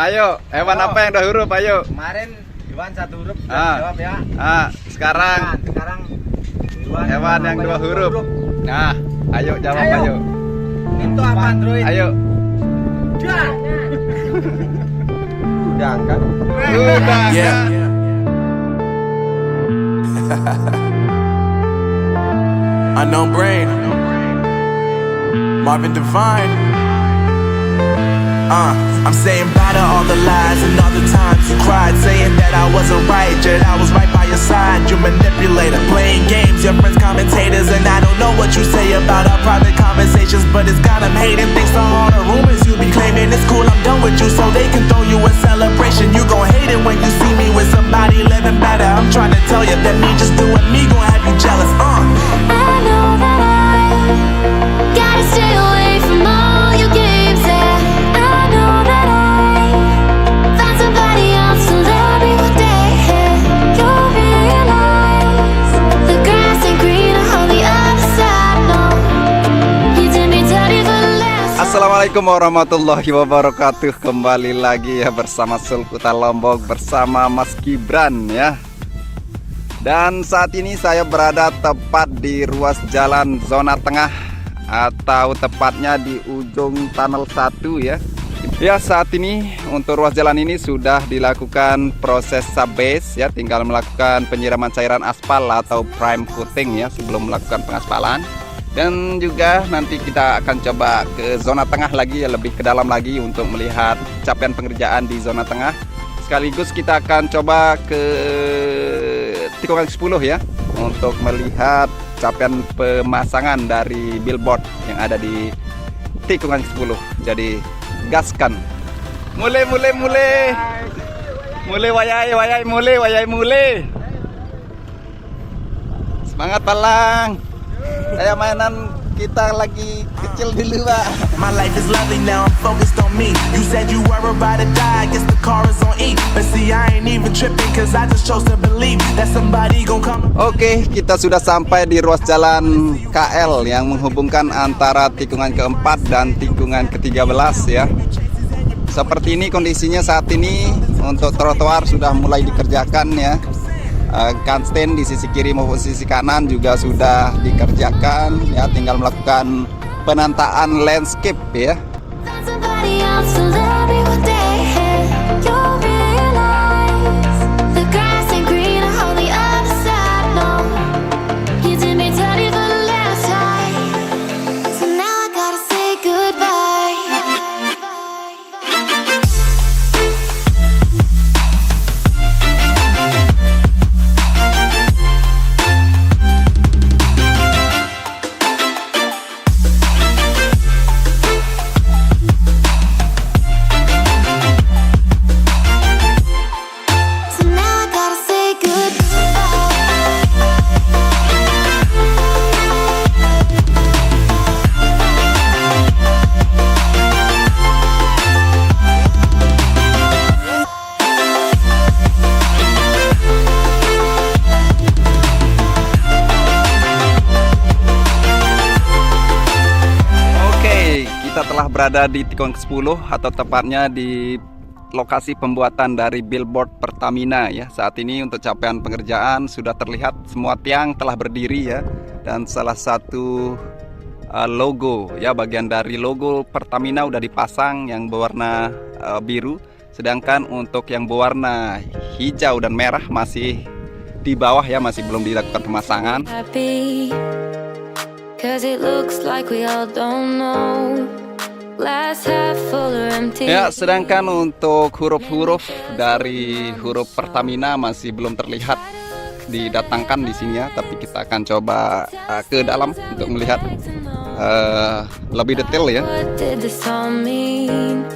Ayo, hewan apa yang 2 huruf? Ayo. Kemarin hewan 1 huruf Ah. jawab ya. Sekarang Nah, sekarang hewan yang 2 huruf. Nah, ayo jawab ayo. Itu apa Android? Ayo. Udah kan? Udah. Yeah. Unknown Brain, Marvin Divine. I'm saying bye to all the lies and all the times you cried, saying that I wasn't right, yet I was right by your side. You manipulator, playing games, your friends commentators, and I don't know what you say about our private conversations, but it's got them hating. Thanks to all the rumors you be claiming. It's cool, I'm done with you, so they can throw you a celebration. You gon' hate it when you see me with somebody living better. I'm trying to tell you that me just doing me gon' have you jealous. I know that I gotta stay away from all your games. Yeah, I know that I found somebody else to love me one day. You'll realize the grass ain't greener on the other side. No, you did me dirty for less. Assalamualaikum warahmatullahi wabarakatuh. Kembali lagi ya bersama Sulkuta Lombok bersama Mas Gibran ya. Dan saat ini saya berada tepat di ruas jalan zona tengah, atau tepatnya di ujung tunnel 1 ya. Ya, saat ini untuk ruas jalan ini sudah dilakukan proses subbase ya, tinggal melakukan penyiraman cairan aspal atau prime coating ya sebelum melakukan pengaspalan. Dan juga nanti kita akan coba ke zona tengah lagi ya, lebih ke dalam lagi untuk melihat capaian pengerjaan di zona tengah. Sekaligus kita akan coba ke tikungan 10 ya, untuk melihat capaian pemasangan dari billboard yang ada di tikungan 10. Jadi gaskan. Mulai wayai. Semangat palang. Saya mainan kita lagi kecil dulu, Pak. My life is lovely now, I'm focused on me. You said you were about to die, I guess the car is on E. But see, I ain't even tripping, cause I just chose to believe that somebody gon' come. Oke, kita sudah sampai di ruas jalan KL yang menghubungkan antara tikungan keempat dan tikungan ke-13 ya. Seperti ini kondisinya saat ini. Untuk trotoar sudah mulai dikerjakan ya. Stand di sisi kiri maupun sisi kanan juga sudah dikerjakan ya, tinggal melakukan penataan landscape ya. Found somebody else to love me one day. You'll realize the grass ain't greener on the other side. No, you did me dirty for the last time, so now I gotta say goodbye. So now I gotta say Oke, kita telah berada di tikungan ke-10 atau tepatnya di lokasi pembuatan dari billboard Pertamina ya. Saat ini untuk capaian pengerjaan sudah terlihat semua tiang telah berdiri ya, dan salah satu logo ya, bagian dari logo Pertamina udah dipasang yang berwarna biru, sedangkan untuk yang berwarna hijau dan merah masih di bawah ya, masih belum dilakukan pemasangan. happy, 'cause it looks like we all don't know. Glass half full or empty. Ya, sedangkan untuk huruf-huruf dari huruf Pertamina masih belum terlihat didatangkan di sini ya, tapi kita akan coba ke dalam untuk melihat lebih detail ya. What did this all mean?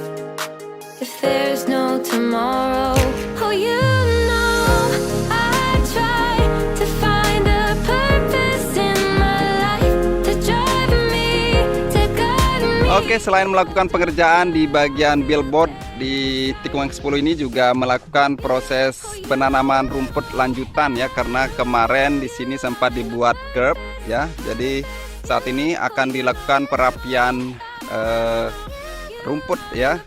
If there's no tomorrow, oh you know I try to find a purpose in my life to drive me, to guide me. Oke, selain melakukan pengerjaan di bagian billboard di tikungan ke-10 ini juga melakukan proses penanaman rumput lanjutan ya, karena kemarin di sini sempat dibuat curb ya. Jadi saat ini akan dilakukan perapian rumput ya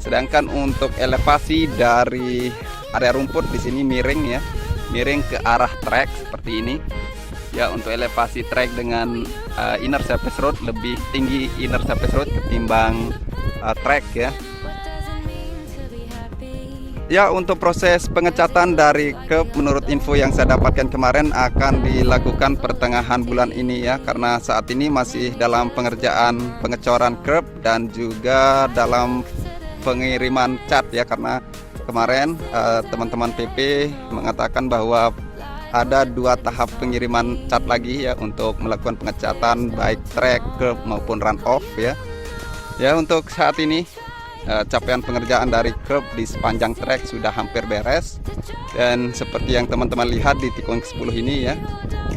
Sedangkan untuk elevasi dari area rumput di sini miring ya, miring ke arah trek seperti ini. Ya, untuk elevasi trek dengan inner surface road lebih tinggi inner surface road ketimbang trek ya. Ya, untuk proses pengecatan dari curb menurut info yang saya dapatkan kemarin akan dilakukan pertengahan bulan ini ya, karena saat ini masih dalam pengerjaan pengecoran curb dan juga dalam pengiriman cat ya, karena kemarin teman-teman PP mengatakan bahwa ada 2 tahap pengiriman cat lagi ya untuk melakukan pengecatan baik trek, curb maupun run off ya. Ya, untuk saat ini capaian pengerjaan dari curb di sepanjang trek sudah hampir beres, dan seperti yang teman-teman lihat di tikungan ke-10 ini ya,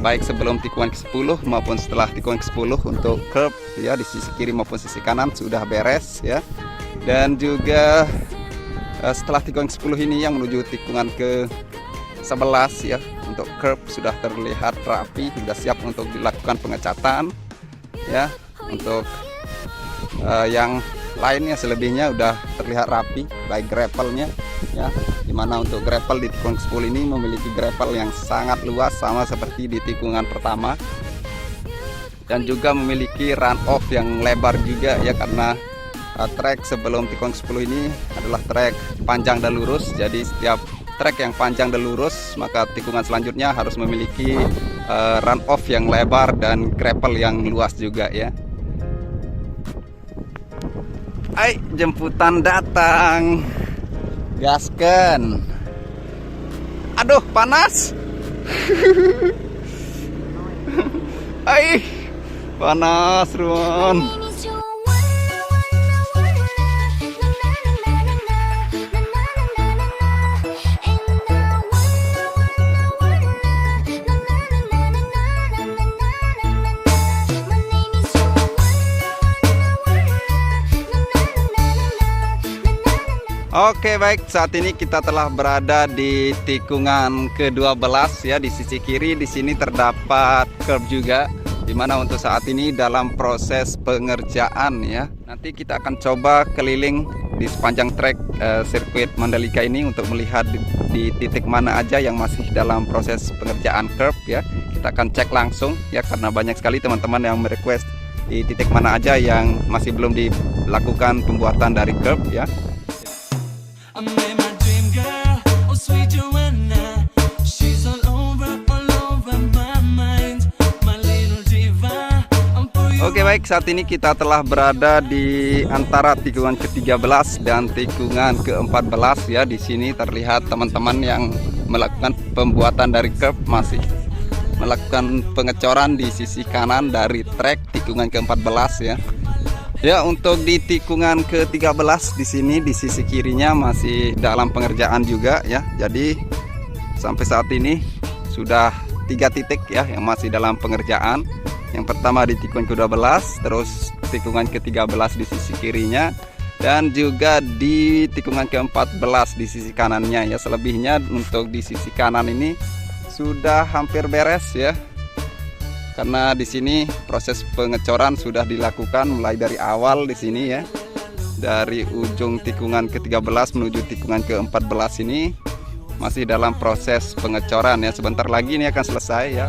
baik sebelum tikungan ke-10 maupun setelah tikungan ke-10 untuk curb ya di sisi kiri maupun sisi kanan sudah beres ya. Dan juga setelah tikungan ke-10 ini yang menuju tikungan ke-11 ya, untuk curb sudah terlihat rapi, sudah siap untuk dilakukan pengecatan ya. Untuk yang lainnya selebihnya udah terlihat rapi, baik gravelnya ya, dimana untuk gravel di tikungan ke-10 ini memiliki gravel yang sangat luas sama seperti di tikungan pertama, dan juga memiliki run off yang lebar juga ya, karena trek sebelum tikungan ke-10 ini adalah trek panjang dan lurus. Jadi setiap trek yang panjang dan lurus, maka tikungan selanjutnya harus memiliki run off yang lebar dan gravel yang luas juga ya. Hai, jemputan datang. Gasken. Aduh, panas. Hai, panas, Ruan. Oke, baik, saat ini kita telah berada di tikungan ke-12 ya. Di sisi kiri di sini terdapat curb juga, dimana untuk saat ini dalam proses pengerjaan ya. Nanti kita akan coba keliling di sepanjang trek sirkuit Mandalika ini untuk melihat di titik mana aja yang masih dalam proses pengerjaan curb ya. Kita akan cek langsung ya, karena banyak sekali teman-teman yang merequest di titik mana aja yang masih belum dilakukan pembuatan dari curb ya. I met my dream girl, oh sweet Joanna. She's all over my mind, my little diva. Oke, baik, saat ini kita telah berada di antara tikungan ke-13 dan tikungan ke-14 ya. Di sini terlihat teman-teman yang melakukan pembuatan dari curb masih melakukan pengecoran di sisi kanan dari trek tikungan ke-14 ya. Ya, untuk di tikungan ke-13 di sini di sisi kirinya masih dalam pengerjaan juga ya. Jadi sampai saat ini sudah 3 titik ya yang masih dalam pengerjaan. Yang pertama di tikungan ke-12, terus tikungan ke-13 di sisi kirinya, dan juga di tikungan ke-14 di sisi kanannya ya. Selebihnya untuk di sisi kanan ini sudah hampir beres ya. Karena di sini proses pengecoran sudah dilakukan mulai dari awal di sini ya. Dari ujung tikungan ke-13 menuju tikungan ke-14 ini masih dalam proses pengecoran ya. Sebentar lagi ini akan selesai ya.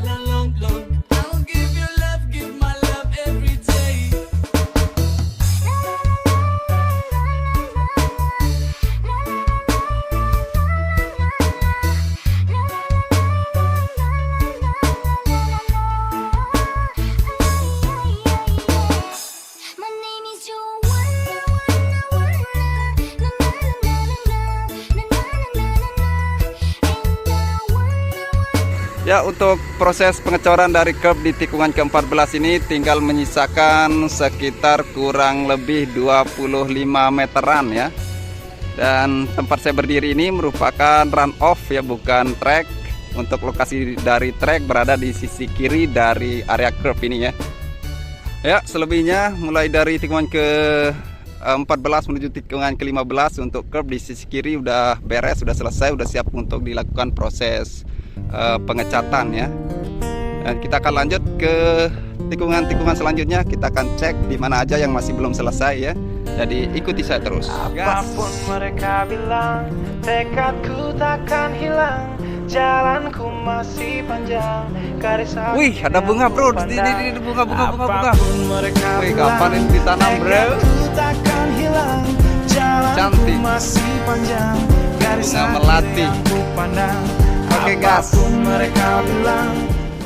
Ya, untuk proses pengecoran dari curb di tikungan ke-14 ini tinggal menyisakan sekitar kurang lebih 25 meteran ya. Dan tempat saya berdiri ini merupakan run off ya, bukan trek. Untuk lokasi dari trek berada di sisi kiri dari area curb ini ya. Ya, selebihnya mulai dari tikungan ke-14 menuju tikungan ke-15 untuk curb di sisi kiri udah beres, sudah selesai, udah siap untuk dilakukan proses pengecatan ya. Dan kita akan lanjut ke tikungan-tikungan selanjutnya. Kita akan cek di mana aja yang masih belum selesai ya. Jadi ikuti saya terus. Gas. Apapun mereka bilang, tekadku takkan hilang. Jalanku masih panjang. Garis aku Wih, ada bunga bro. Di bunga. Wih, kapan ini ditanam bro? Tekadku takkan hilang. Jalanku Cantik. masih panjang. Garis Bunga akhir melati. yang ku pandang. Oke, gas. Apapun mereka bilang.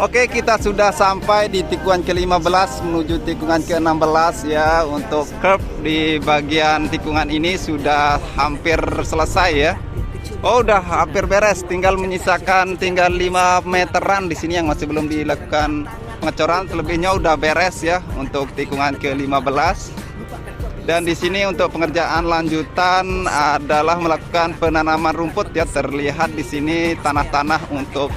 Oke, kita sudah sampai di tikungan ke-15 menuju tikungan ke-16 ya. Untuk curb di bagian tikungan ini sudah hampir selesai ya. Oh, udah hampir beres, tinggal menyisakan 5 meteran di sini yang masih belum dilakukan pengecoran. Selebihnya udah beres ya untuk tikungan ke-15. Dan di sini untuk pengerjaan lanjutan adalah melakukan penanaman rumput ya. Terlihat di sini tanah-tanah untuk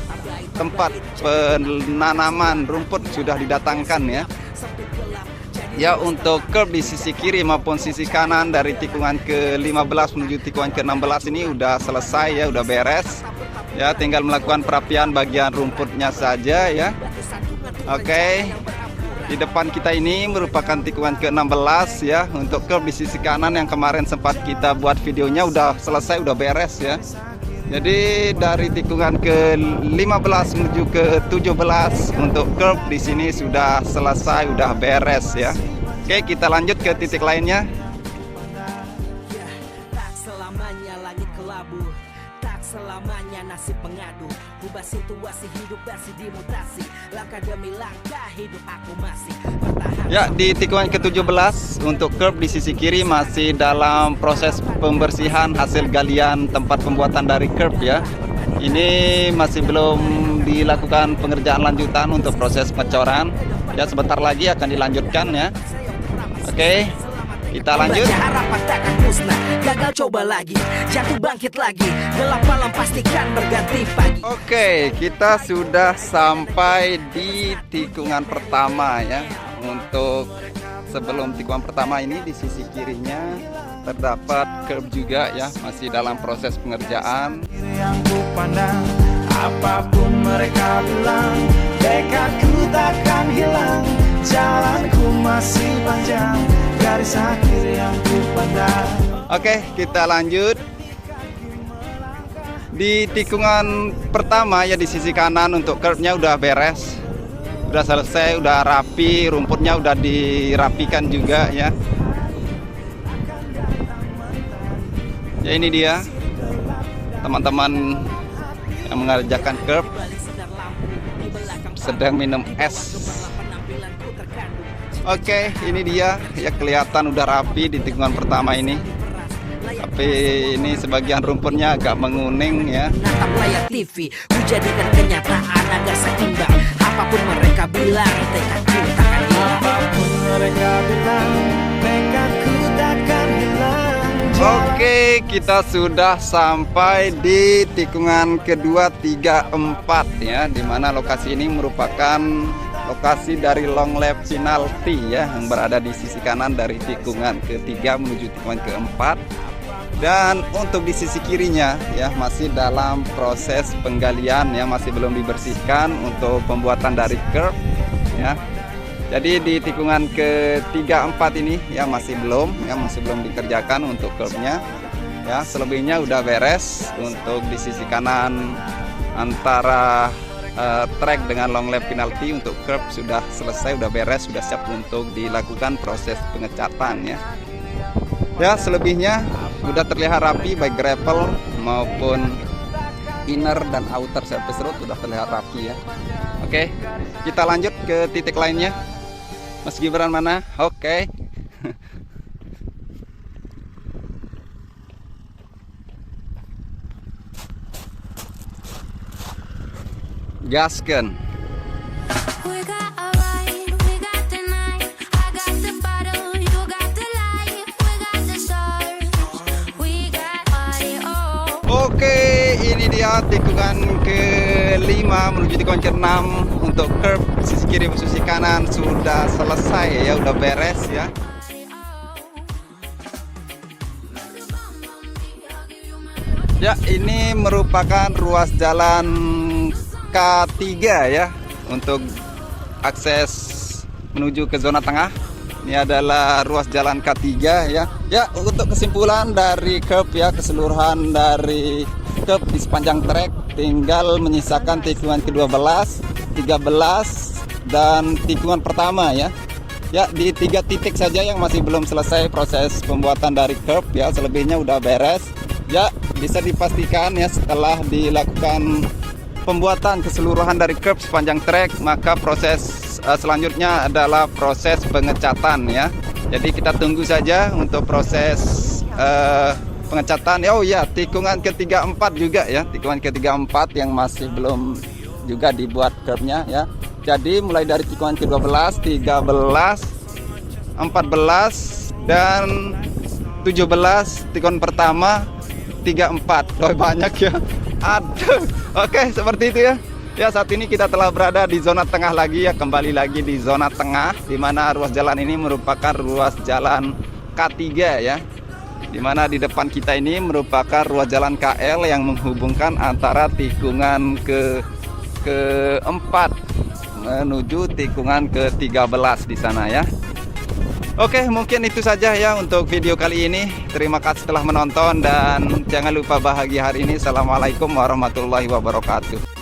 tempat penanaman rumput sudah didatangkan ya. Ya, untuk curb di sisi kiri maupun sisi kanan dari tikungan ke-15 menuju tikungan ke-16 ini udah selesai ya, udah beres. Ya, tinggal melakukan perapian bagian rumputnya saja ya. Oke. Di depan kita ini merupakan tikungan ke-16 ya. Untuk curb di sisi kanan yang kemarin sempat kita buat videonya udah selesai, udah beres ya. Jadi dari tikungan ke-15 menuju ke-17 untuk curb di sini sudah selesai, udah beres ya. Oke, kita lanjut ke titik lainnya. Tak selamanya langit kelabu, tak selamanya nasib mengadu. Ubah situasi hidup masih dimutasi, langkah demi langkah hidup aku masih bertahan. Ya, di tikungan ke-17 untuk curb di sisi kiri masih dalam proses pembersihan hasil galian tempat pembuatan dari curb ya. Ini masih belum dilakukan pengerjaan lanjutan untuk proses pengecoran. Ya, sebentar lagi akan dilanjutkan ya. Oke, kita lanjut. Baca harapan takkan musnah, gagal coba lagi, jatuh bangkit lagi, gelap malam pastikan berganti pagi. Oke, kita sudah sampai di tikungan pertama ya. Untuk sebelum tikungan pertama ini di sisi kirinya terdapat curb juga ya, masih dalam proses pengerjaan. Yang ku pandang, apapun mereka bilang, tekadku takkan hilang. Jalanku masih panjang, garis akhir yang ku pandang. Oke, kita lanjut. Di tikungan pertama ya di sisi kanan untuk curbnya udah beres, udah selesai, udah rapi, rumputnya udah dirapikan juga ya. Ya, ini dia teman-teman yang mengerjakan curb sedang minum es. Oke, ini dia ya, kelihatan udah rapi di tikungan pertama ini. Tapi ini sebagian rumputnya agak menguning ya. Natap layar TV, ku jadikan kenyataan agar seimbang. Apapun mereka bilang, tekadku takkan hilang. Apapun mereka bilang, tekadku takkan hilang. Oke, kita sudah sampai di tikungan kedua 3, 4 ya, dimana lokasi ini merupakan lokasi dari long lap penalti ya, yang berada di sisi kanan dari tikungan ketiga menuju tikungan keempat. Dan untuk di sisi kirinya ya masih dalam proses penggalian ya, masih belum dibersihkan untuk pembuatan dari curb ya. Jadi di tikungan ketiga 4 ini ya masih belum dikerjakan untuk curbnya ya. Selebihnya udah beres. Untuk di sisi kanan antara track dengan long lap penalti untuk curb sudah selesai, udah beres, sudah siap untuk dilakukan proses pengecatan ya. Ya, selebihnya udah terlihat rapi baik gravel maupun inner dan outer surface road sudah terlihat rapi ya. Oke, kita lanjut ke titik lainnya. Mas Gibran mana? Oke. Gaskan. We got a ride, we got the night. I got the bottle, you got the light. We got the stars, we got party all. Oke, ini dia tikungan ke-5 menuju tikungan ke-6 untuk curb sisi kiri dan sisi kanan sudah selesai ya, udah beres ya. Ya, ini merupakan ruas jalan K3 ya untuk akses menuju ke zona tengah. Ini adalah ruas jalan K3 ya. Ya, untuk kesimpulan dari curb ya, keseluruhan dari curb di sepanjang trek tinggal menyisakan tikungan ke-12, 13 dan tikungan pertama ya. Ya, di 3 titik saja yang masih belum selesai proses pembuatan dari curb ya, selebihnya udah beres. Ya, bisa dipastikan ya setelah dilakukan pembuatan keseluruhan dari curb sepanjang trek, maka proses selanjutnya adalah proses pengecatan ya. Jadi kita tunggu saja untuk proses pengecatan. Oh ya, tikungan ke-34 juga ya, tikungan ke-34 yang masih belum juga dibuat curbnya ya. Jadi mulai dari tikungan ke-12, 13, 14 dan 17 tikungan pertama 34. Oh, banyak ya. Aduh. Oke, seperti itu ya. Ya, saat ini kita telah berada di zona tengah lagi ya, kembali lagi di zona tengah, di mana ruas jalan ini merupakan ruas jalan K3 ya, di mana di depan kita ini merupakan ruas jalan KL yang menghubungkan antara tikungan ke-4 menuju tikungan ke-13 di sana ya. Oke, mungkin itu saja ya untuk video kali ini. Terima kasih telah menonton dan jangan lupa bahagia hari ini. Assalamualaikum warahmatullahi wabarakatuh.